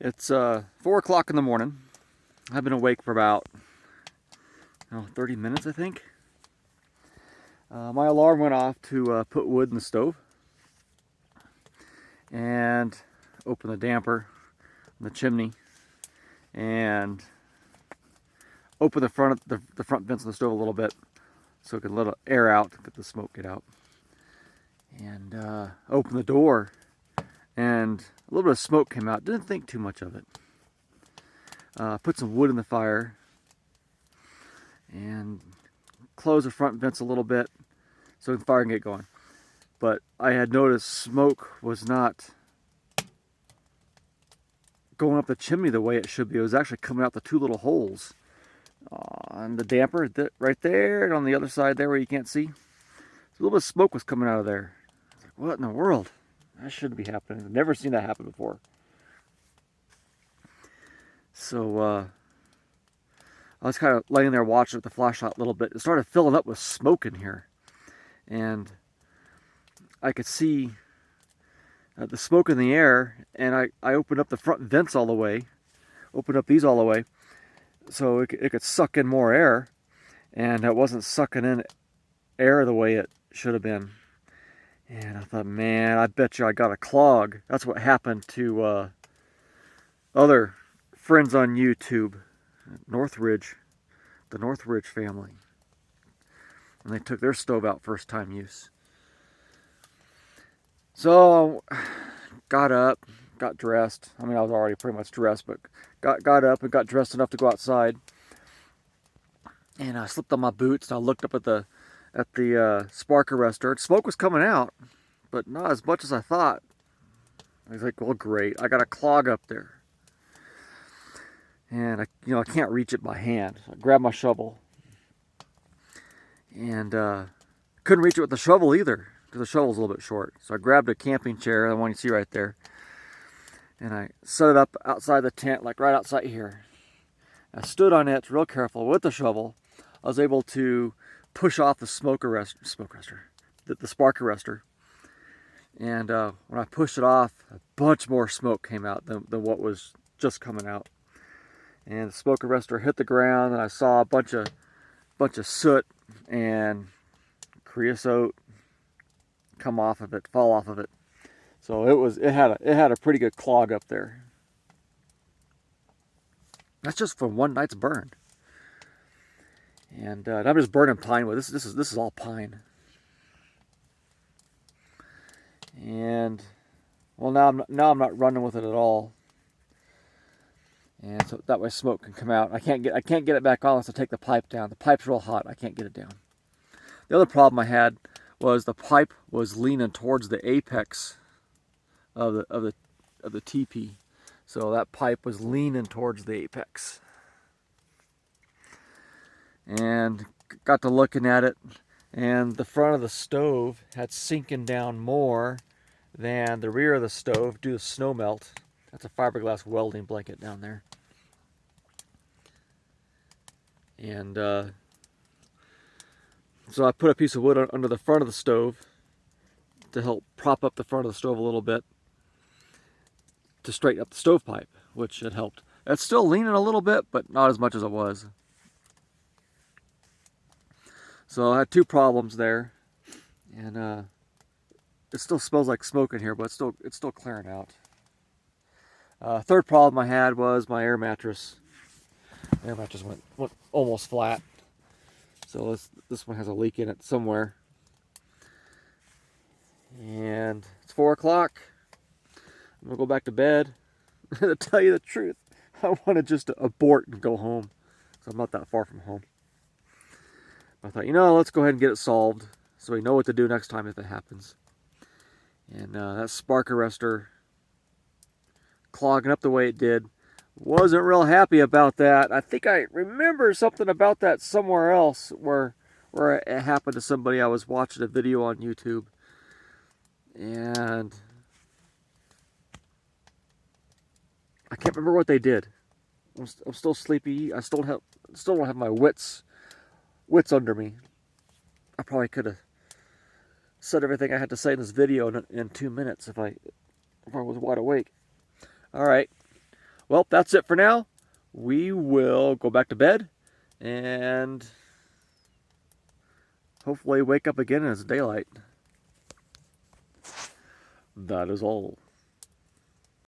It's 4 o'clock in the morning. I've been awake for about 30 minutes, I think. My alarm went off to put wood in the stove and open the damper in the chimney and open the front vents of the stove a little bit so it could let air out, get the smoke get out, and open the door, and a little bit of smoke came out. Didn't think too much of it. Put some wood in the fire and close the front vents a little bit so the fire can get going. But I had noticed smoke was not going up the chimney the way it should be. It was actually coming out the two little holes on the damper right there, and on the other side there where you can't see. So a little bit of smoke was coming out of there. I was like, what in the world? That shouldn't be happening. I've never seen that happen before. So I was kind of laying there watching with the flashlight a little bit. It started filling up with smoke in here. And I could see the smoke in the air, and I opened up the front vents all the way, opened up these all the way, so it could suck in more air, and it wasn't sucking in air the way it should have been. And I thought, man, I bet you I got a clog. That's what happened to other friends on YouTube, Northridge, the Northridge family. And they took their stove out first time use. So got up, got dressed. I mean, I was already pretty much dressed, but got up and got dressed enough to go outside. And I slipped on my boots and I looked up at the spark arrestor. Smoke was coming out, but not as much as I thought. I was like, well, great. I got a clog up there. And I can't reach it by hand. So I grabbed my shovel. And couldn't reach it with the shovel either, because the shovel's a little bit short. So I grabbed a camping chair, the one you see right there, and I set it up outside the tent, like right outside here. I stood on it real careful with the shovel. I was able to push off the spark arrestor. And when I pushed it off, a bunch more smoke came out than what was just coming out. And the smoke arrestor hit the ground, and I saw a bunch of soot and creosote come off of it, fall off of it. So it had a pretty good clog up there. That's just from one night's burn. And I'm just burning pine wood. This is all pine. And well, now I'm not running with it at all. And so that way smoke can come out. I can't get it back on unless I take the pipe down. The pipe's real hot. I can't get it down. The other problem I had was the pipe was leaning towards the apex of the teepee. So that pipe was leaning towards the apex. And got to looking at it, and the front of the stove had sinking down more than the rear of the stove due to snow melt. That's a fiberglass welding blanket down there. And so I put a piece of wood under the front of the stove to help prop up the front of the stove a little bit to straighten up the stovepipe, which had helped. It's still leaning a little bit, but not as much as it was. So I had two problems there, and it still smells like smoke in here, but it's still clearing out. Third problem I had was my air mattress. Air mattress went almost flat. So this one has a leak in it somewhere. And it's 4 o'clock. I'm gonna go back to bed. To tell you the truth, I wanted just to abort and go home. So I'm not that far from home. I thought, let's go ahead and get it solved so we know what to do next time if it happens. And that spark arrestor clogging up the way it did, wasn't real happy about that. I think I remember something about that somewhere else where it happened to somebody. I was watching a video on YouTube, and I can't remember what they did. I'm still sleepy. I still don't have my wits under me. I probably could have said everything I had to say in this video in 2 minutes if I was wide awake. All right. well, that's it for now. We will go back to bed and hopefully wake up again as daylight. That is all.